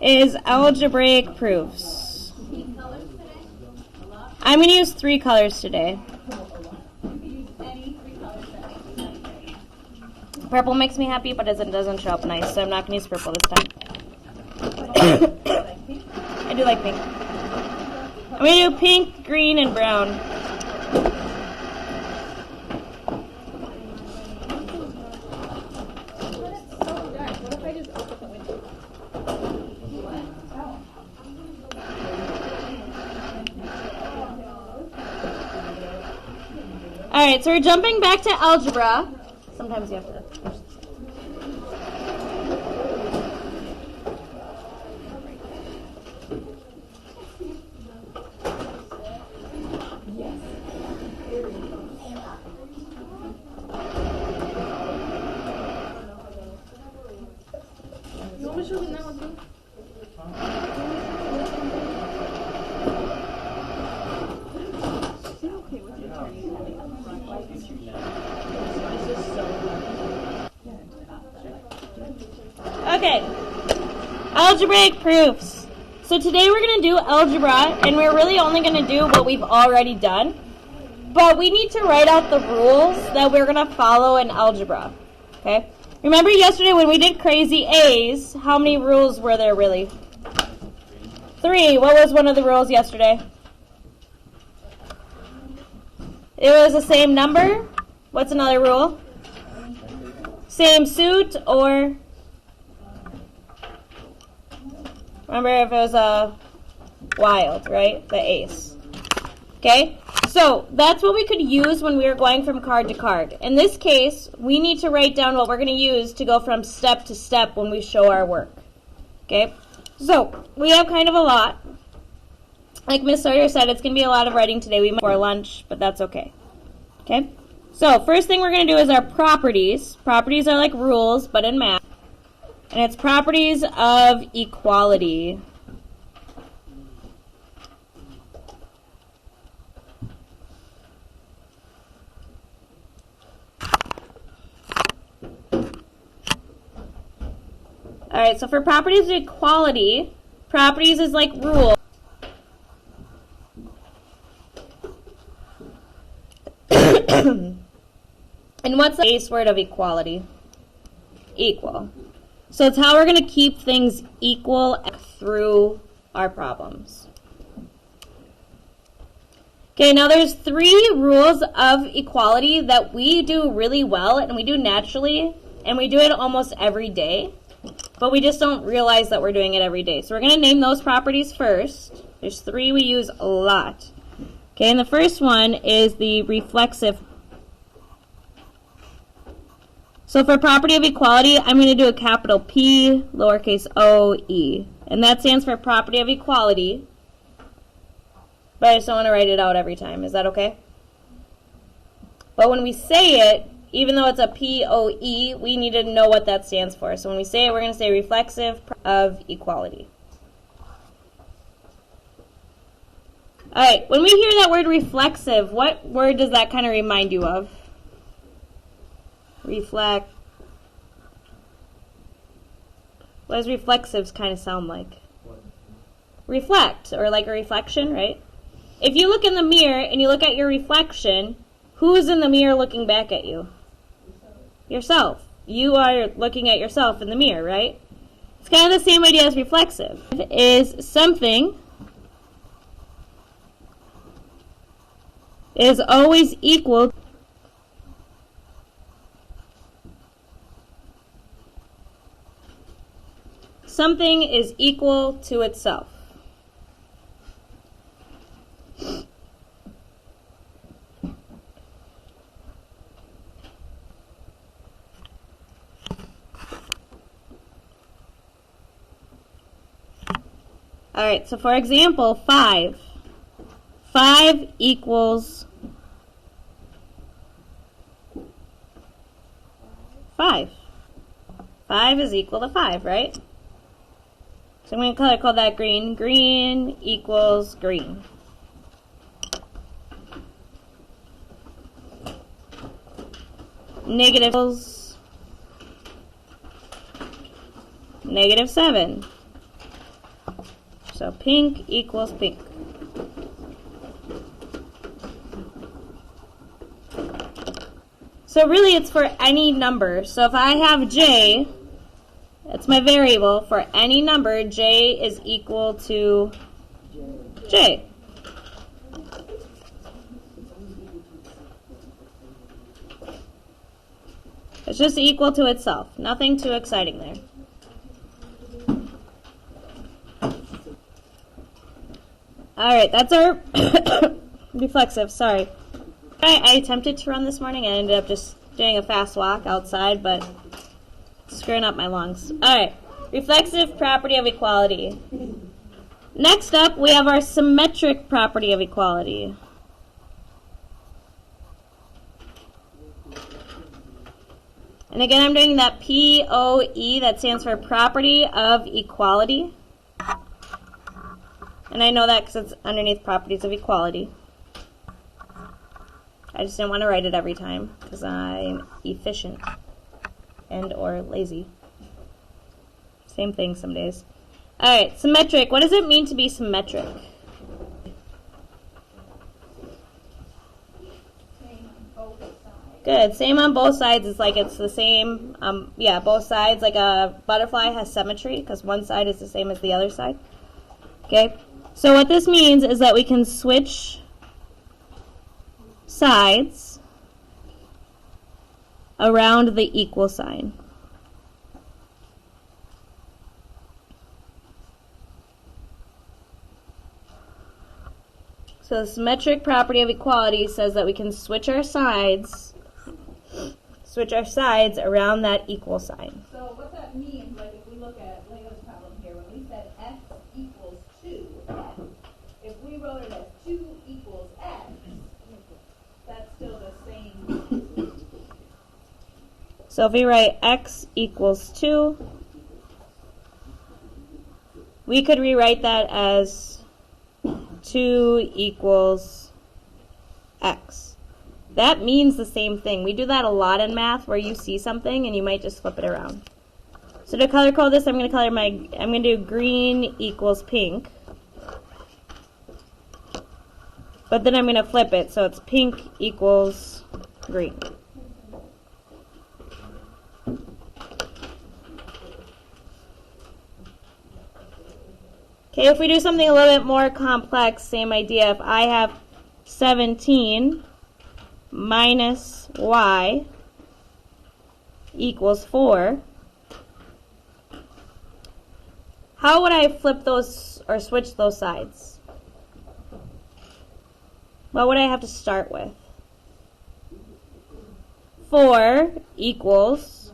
is algebraic proofs. I'm going to use 3 colors today. Purple makes me happy, but it doesn't show up nice, so I'm not going to use purple this time. I do like pink. I'm going to do pink, green, and brown. Alright, so we're jumping back to algebra. Sometimes you have to. You want me to show them that one too? Okay, algebraic proofs. So today we're going to do algebra, and we're really only going to do what we've already done. But we need to write out the rules that we're going to follow in algebra. Okay? Remember yesterday when we did crazy A's, how many rules were there really? 3. What was one of the rules yesterday? It was the same number. What's another rule? Same suit, or remember if it was a wild, right? The ace. Okay? So that's what we could use when we were going from card to card. In this case, we need to write down what we're going to use to go from step to step when we show our work. Okay? So we have kind of a lot. Like Miss Sawyer said, it's going to be a lot of writing today. We might for lunch, but that's okay. Okay? So first thing we're going to do is our properties. Properties are like rules, but in math. And it's properties of equality. Alright, so for properties of equality, properties is like rules. And what's the base word of equality? Equal. So it's how we're going to keep things equal through our problems. Okay, now there's 3 rules of equality that we do really well and we do naturally, and we do it almost every day, but we just don't realize that we're doing it every day. So we're going to name those properties first. There's 3 we use a lot. Okay, and the first one is the reflexive. So for property of equality, I'm going to do a capital P, lowercase o, e. And that stands for property of equality. But I just don't want to write it out every time. Is that okay? But when we say it, even though it's a P-O-E, we need to know what that stands for. So when we say it, we're going to say reflexive of equality. Alright, when we hear that word reflexive, what word does that kind of remind you of? Reflect. What does reflexives kind of sound like? Reflect, or like a reflection, right? If you look in the mirror and you look at your reflection, who's in the mirror looking back at you? Yourself. You are looking at yourself in the mirror, right? It's kind of the same idea as reflexive. It is something is always equal. Something is equal to itself. All right, so for example, 5. 5 equals 5. 5 is equal to 5, right? So I'm going to call that green. Green equals green. Negative equals -7. So pink equals pink. So really it's for any number. So if I have j, that's my variable, for any number, j is equal to j. It's just equal to itself. Nothing too exciting there. Alright, that's our reflexive, sorry. I attempted to run this morning. I ended up just doing a fast walk outside, but screwing up my lungs. Alright, reflexive property of equality. Next up, we have our symmetric property of equality. And again, I'm doing that POE, that stands for property of equality. And I know that because it's underneath properties of equality. I just didn't want to write it every time because I'm efficient and or lazy. Same thing some days. Alright, symmetric. What does it mean to be symmetric? Good. Same on both sides. It's like it's the same. Yeah, both sides. Like a butterfly has symmetry because one side is the same as the other side. Okay. So what this means is that we can switch sides around the equal sign. So the symmetric property of equality says that we can switch our sides around that equal sign. So what that means, like if we look at Leo's problem here, when we said x equals 2, if we wrote it as 2 equals x, that's still the same. So if we write x equals 2, we could rewrite that as 2 equals x. That means the same thing. We do that a lot in math where you see something and you might just flip it around. So to color code this, I'm going to do green equals pink. But then I'm going to flip it so it's pink equals green. Okay, if we do something a little bit more complex, same idea. If I have 17 minus y equals 4, how would I flip those or switch those sides? What would I have to start with? 4 equals,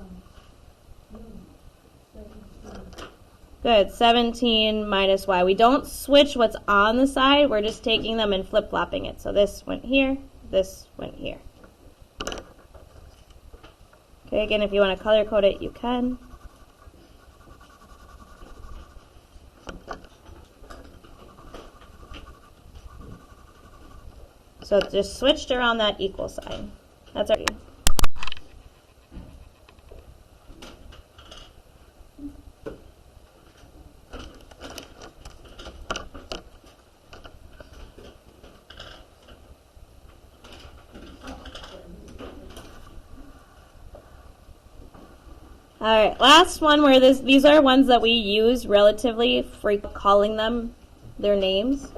good, 17 minus y. We don't switch what's on the side, we're just taking them and flip-flopping it. So this went here, this went here. Okay, again, if you want to color code it, you can. So it's just switched around that equal sign. That's our view. Alright, last one where these are ones that we use relatively frequently, calling them their names.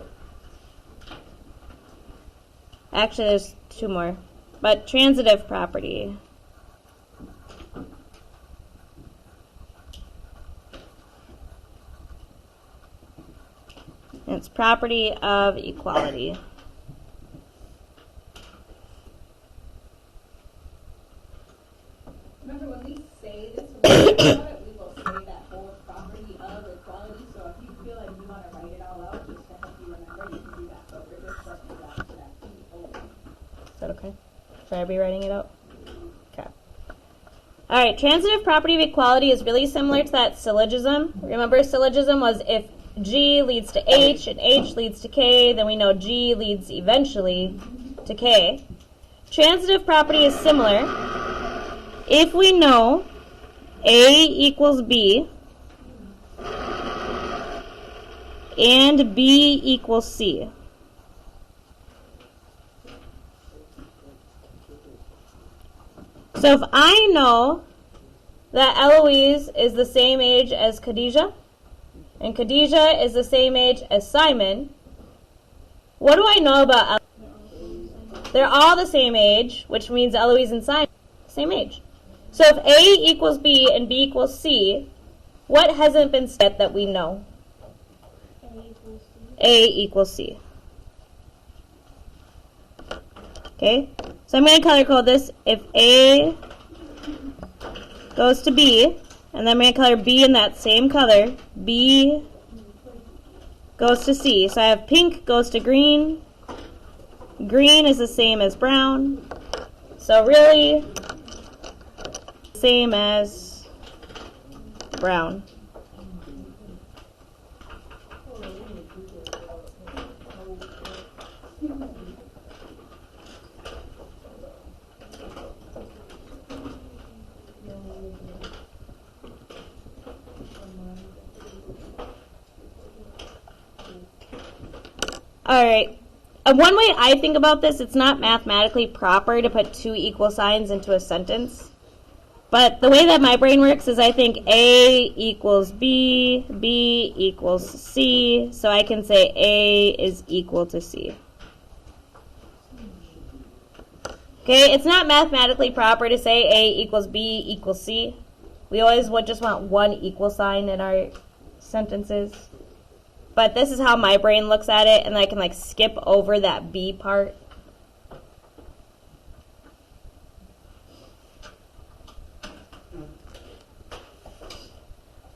Actually, there's 2 more. But transitive property. And it's property of equality. Remember when we say this, when we talk about it, we will say that whole property of equality. So if you feel like you want to write it all out just to help you remember, you can do that. But we're just setting it out to that PO. Is that okay? Should I be writing it out? Okay. Alright, transitive property of equality is really similar to that syllogism. Remember, syllogism was if G leads to H and H leads to K, then we know G leads eventually to K. Transitive property is similar. If we know A equals B, and B equals C. So if I know that Eloise is the same age as Khadijah, and Khadijah is the same age as Simon, what do I know about Eloise? They're all the same age, which means Eloise and Simon are the same age. So if A equals B and B equals C, what hasn't been said that we know? A equals C. Okay, so I'm going to color code this. If A goes to B, and then I'm going to color B in that same color, B goes to C. So I have pink goes to green. Green is the same as brown. So really, same as brown. All right. One way I think about this, it's not mathematically proper to put two equal signs into a sentence. But the way that my brain works is I think A equals B, B equals C, so I can say A is equal to C. Okay, it's not mathematically proper to say A equals B equals C. We always would just want one equal sign in our sentences. But this is how my brain looks at it, and I can like skip over that B part.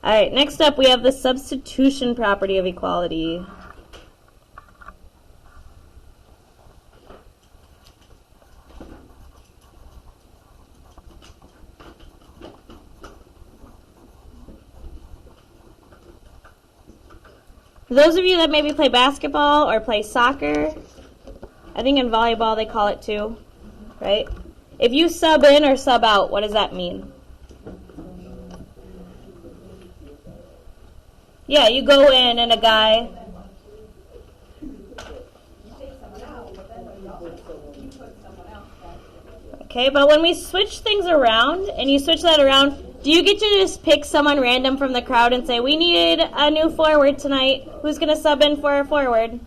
All right, next up we have the substitution property of equality. For those of you that maybe play basketball or play soccer, I think in volleyball they call it too, right? If you sub in or sub out, what does that mean? Yeah, you go in and a guy. Okay, but when we switch things around, and you switch that around, do you get to just pick someone random from the crowd and say, we need a new forward tonight. Who's going to sub in for a forward?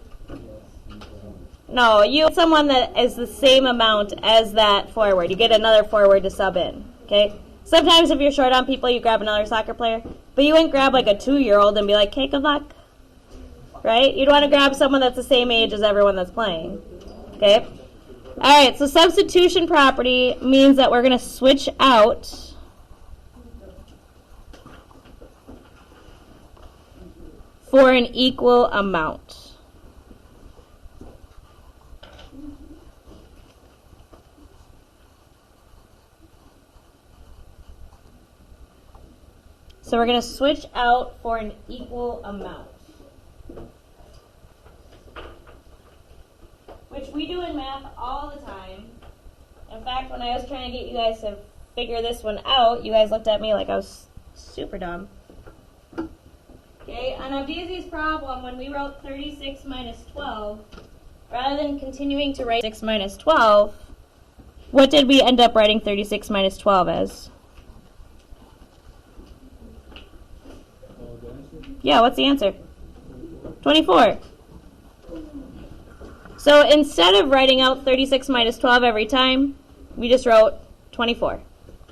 No, you get someone that is the same amount as that forward. You get another forward to sub in, okay? Sometimes if you're short on people, you grab another soccer player. But you wouldn't grab like a 2-year-old and be like, hey, good luck. Right? You'd want to grab someone that's the same age as everyone that's playing. Okay? All right, so substitution property means that we're going to switch out for an equal amount. So we're going to switch out for an equal amount, which we do in math all the time. In fact, when I was trying to get you guys to figure this one out, you guys looked at me like I was super dumb. Okay, on Abdiazi's problem, when we wrote 36 minus 12, rather than continuing to write 6 minus 12, what did we end up writing 36 minus 12 as? Yeah, what's the answer? 24. So instead of writing out 36 minus 12 every time, we just wrote 24.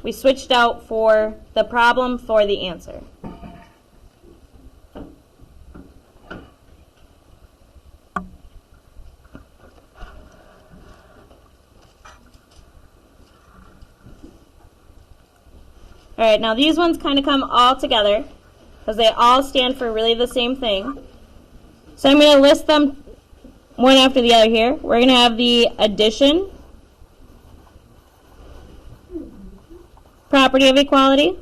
We switched out for the problem for the answer. All right, now these ones kind of come all together because they all stand for really the same thing. So I'm going to list them one after the other here. We're going to have the addition property of equality,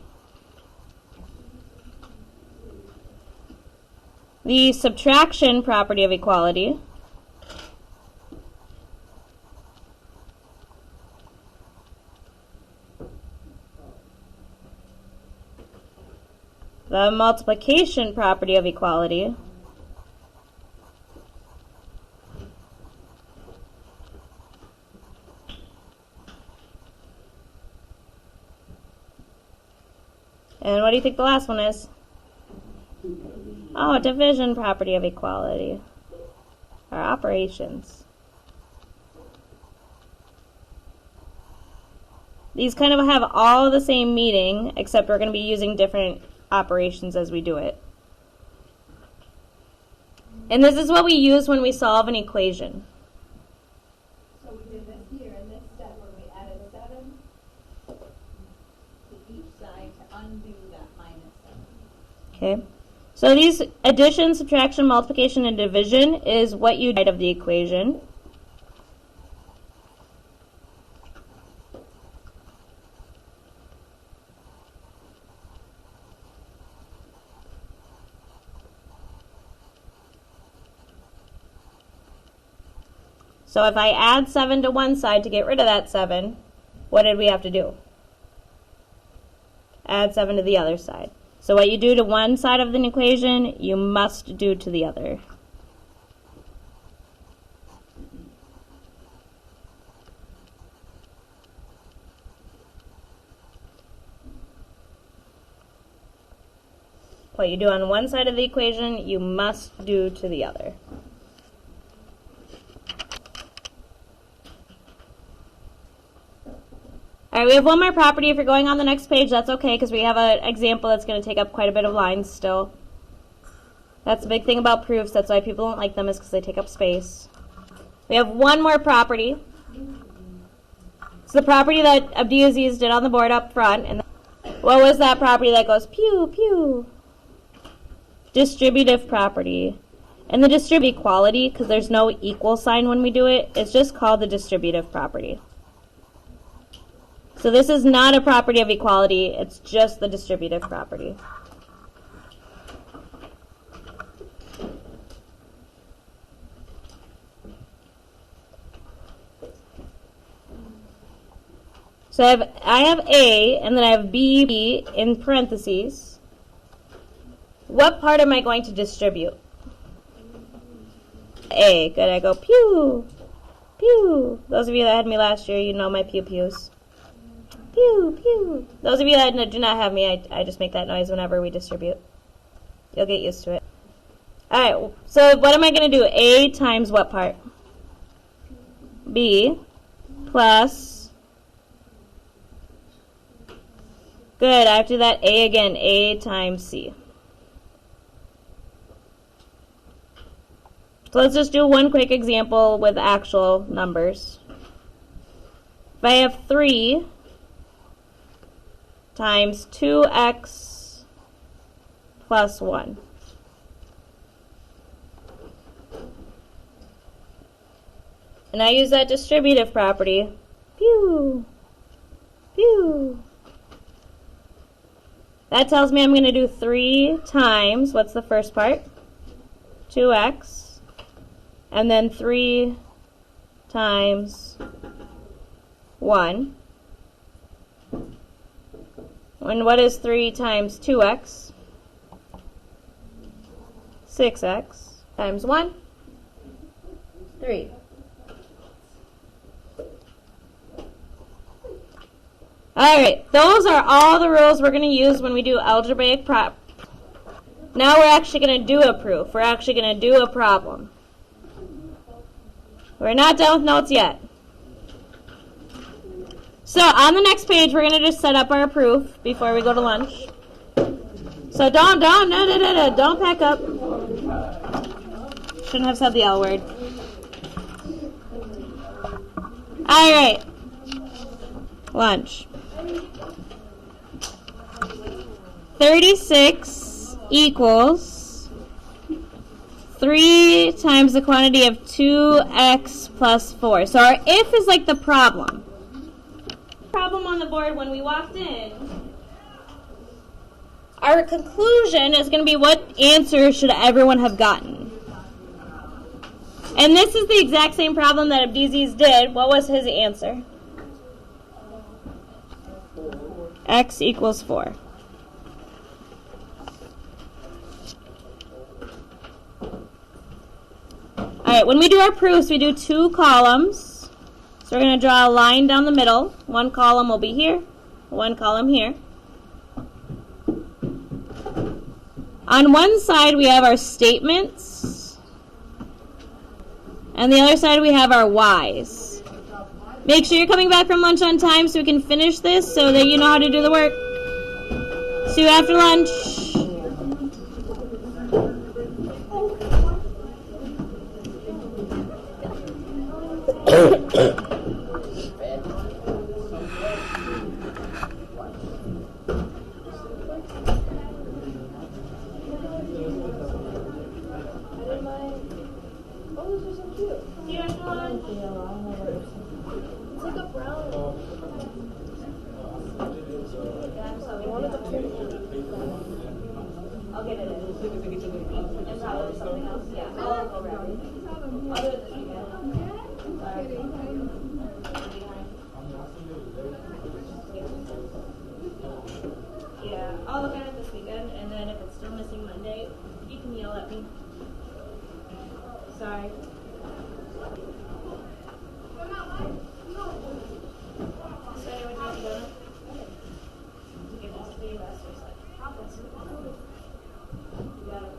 the subtraction property of equality, the multiplication property of equality, And what do you think the last one is? Oh, division property of equality. Or operations. These kind of have all the same meaning, except we're going to be using different operations as we do it. And this is what we use when we solve an equation. So we did this here in this step where we added 7 to each side to undo that minus 7. Okay. So these addition, subtraction, multiplication, and division is what you did of the equation. So if I add 7 to one side to get rid of that 7, what did we have to do? Add 7 to the other side. So what you do to one side of an equation, you must do to the other. What you do on one side of the equation, you must do to the other. All right, we have one more property. If you're going on the next page, that's okay, because we have an example that's going to take up quite a bit of lines still. That's the big thing about proofs. That's why people don't like them, is because they take up space. We have one more property. It's the property that Abdiaziz did on the board up front. And what was that property that goes pew, pew? Distributive property. And the distributive equality, because there's no equal sign when we do it, it's just called the distributive property. So this is not a property of equality, it's just the distributive property. So I have A, and then I have B in parentheses. What part am I going to distribute? A. Good, I go pew, pew. Those of you that had me last year, you know my pew-pews. Pew, pew. Those of you that do not have me, I just make that noise whenever we distribute. You'll get used to it. Alright, so what am I going to do? A times what part? B plus. Good, I have to do that A again. A times C. So let's just do one quick example with actual numbers. If I have 3 times 2x plus 1. And I use that distributive property. Pew, pew. That tells me I'm going to do 3 times, what's the first part? 2x. And then 3 times 1. And what is 3 times 2x? 6x times 1? 3. Alright, those are all the rules we're going to use when we do algebraic prop. Now we're actually going to do a proof. We're actually going to do a problem. We're not done with notes yet. So on the next page, we're going to just set up our proof before we go to lunch. So don't pack up. Shouldn't have said the L word. All right. Lunch. 36 equals 3 times the quantity of 2x plus 4. So our if is like the problem. Problem on the board when we walked in. Our conclusion is going to be what answer should everyone have gotten. And this is the exact same problem that Abdiaziz did. What was his answer? X equals 4. Alright, when we do our proofs, we do 2 columns. So we're going to draw a line down the middle. One column will be here, one column here. On one side we have our statements, and the other side we have our whys. Make sure you're coming back from lunch on time so we can finish this so that you know how to do the work. See you after lunch. I'll get it in. And probably something else. Yeah, I'll go around. I'll do it this weekend. Yeah, I'll look at it this weekend, and then if it's still missing Monday, you can yell at me. Sorry. So anyway, do you want to give this to you? That's just like, promise. You got it.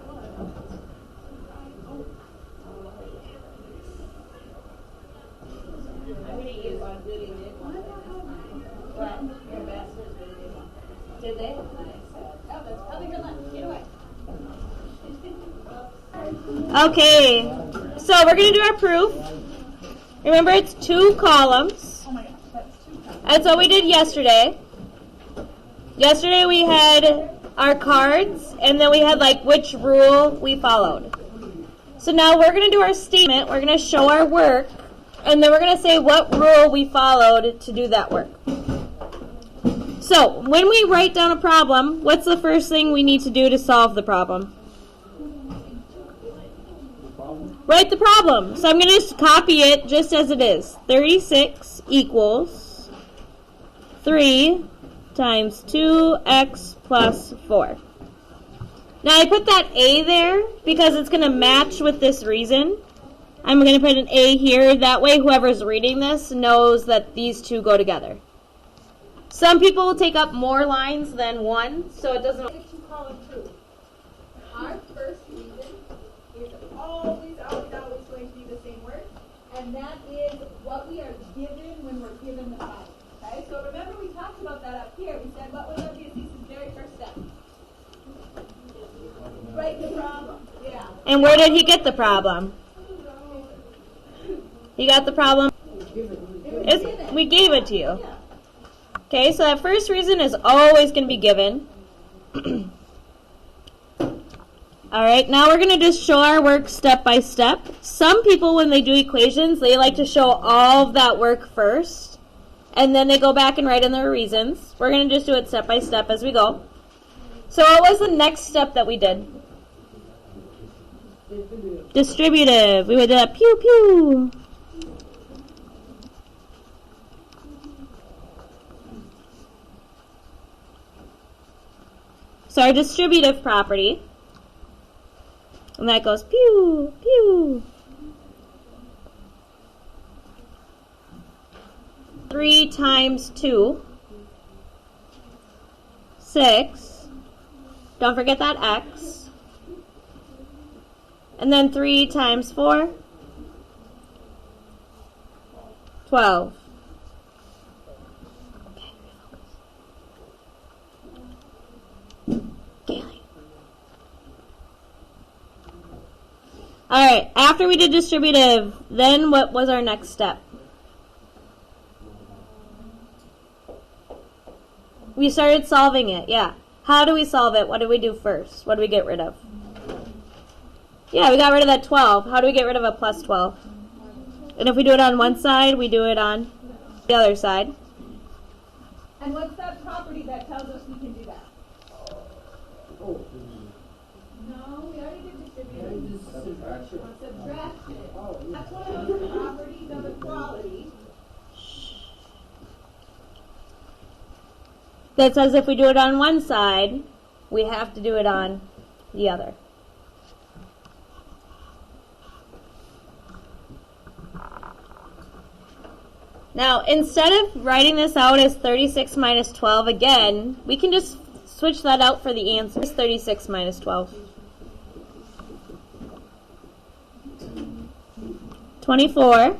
I'm going to use one. Goody did one. What? Your ambassadors really did one. Did they? Nice. Oh, that's probably good lunch. Get away. Okay, so we're going to do our proof. Remember, it's 2 columns. Oh my gosh, that's 2 columns. That's what we did yesterday. Yesterday we had our cards, and then we had like which rule we followed. So now we're going to do our statement. We're going to show our work, and then we're going to say what rule we followed to do that work. So when we write down a problem, what's the first thing we need to do to solve the problem? Write the problem. So I'm going to just copy it just as it is. 36 equals 3 times 2x plus 4. Now I put that a there because it's going to match with this reason. I'm going to put an a here. That way whoever's reading this knows that these two go together. Some people will take up more lines than one, so it doesn't... Column 2. Our first reason is always going to be the same word, and that is what we are given when we're given the problem. Okay? So remember we talked about that up here. We said what was obviously the very first step? Write the problem. Yeah. And where did he get the problem? He got the problem? We gave it to you. Okay, so that first reason is always going to be given. Alright, now we're going to just show our work step by step. Some people, when they do equations, they like to show all of that work first, and then they go back and write in their reasons. We're going to just do it step by step as we go. So what was the next step that we did? Distributive. We would do that pew pew. So our distributive property, and that goes pew, pew. 3 times 2, 6. Don't forget that x. And then 3 times 4, 12. Alright, after we did distributive, then what was our next step? We started solving it, yeah. How do we solve it? What do we do first? What do we get rid of? Yeah, we got rid of that 12. How do we get rid of a plus 12? And if we do it on one side, we do it on the other side. And what's that property that tells us we can do that? No, we already did distributive. Subtraction. That's one of those properties of equality. That says if we do it on one side, we have to do it on the other. Now, instead of writing this out as 36 minus 12 again, we can just switch that out for the answer. It's 36 minus 12. 24.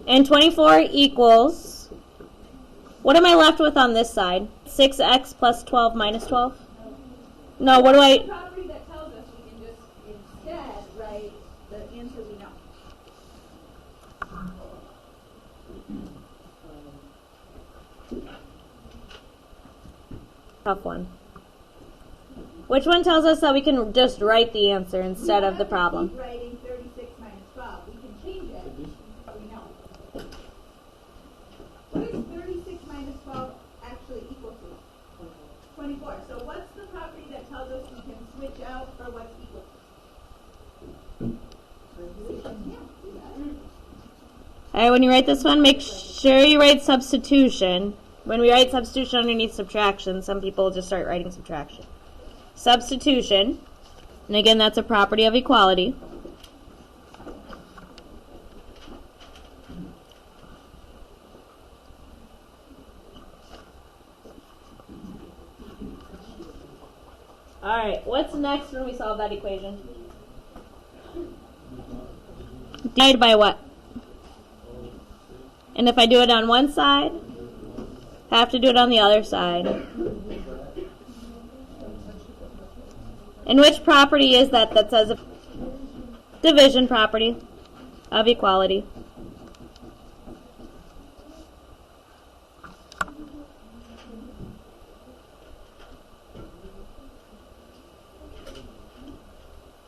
And 24 equals, what am I left with on this side? 6x plus 12 minus 12? No, what do The I, property that tells us we can just instead write the answer we know. tough one. Which one tells us that we can just write the answer instead of the problem? Keep writing 36 minus 12. We can change it, but we know. What is 36 minus 12 actually equal to? 24. So what's the property that tells us we can switch out for what's equal to? Yeah, do that. Alright, when you write this one, make sure you write substitution. When we write substitution underneath subtraction, some people just start writing subtraction. Substitution, and again, that's a property of equality. Alright, what's next when we solve that equation? Divide by what? And if I do it on one side, I have to do it on the other side. And which property is that that says division property of equality?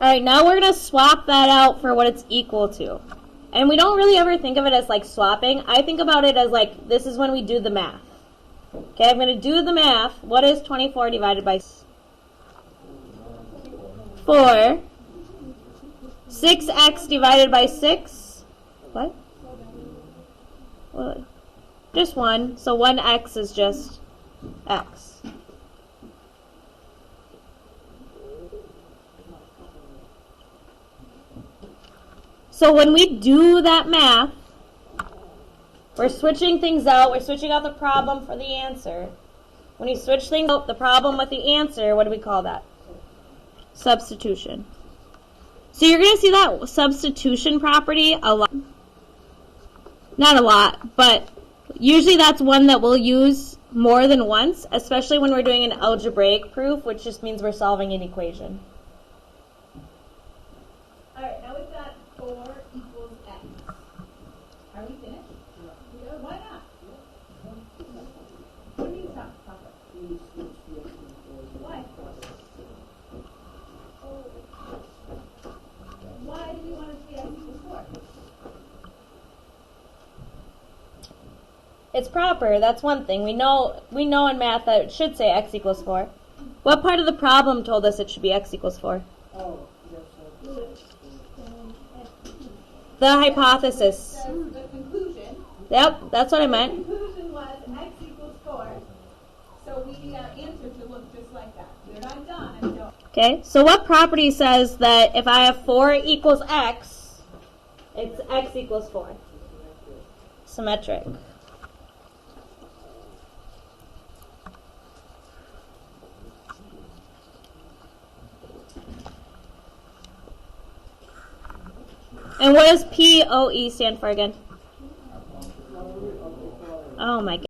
Alright, now we're going to swap that out for what it's equal to. And we don't really ever think of it as like swapping. I think about it as like, this is when we do the math. Okay, I'm going to do the math. What is 24 divided by 4? 6x divided by 6? What? What? Just 1. So 1x is just x. So when we do that math, we're switching things out. We're switching out the problem for the answer. When you switch things out, the problem with the answer, what do we call that? Substitution. So you're going to see that substitution property a lot. Not a lot, but usually that's one that we'll use more than once, especially when we're doing an algebraic proof, which just means we're solving an equation. All right, now we've got 4 equals x. Are we finished? Yeah. Why not? What do you mean stop? Why? Why do we want it to be x equals 4? It's proper. That's one thing. We know in math that it should say x equals 4. What part of the problem told us it should be x equals 4? The hypothesis. The conclusion. Yep, that's what I The meant. conclusion was x equals 4. So we need our answer to look just like that. We're not done until. Okay, so what property says that if I have 4 equals x, it's x equals 4? Symmetric. And what does POE stand for again? Oh my God.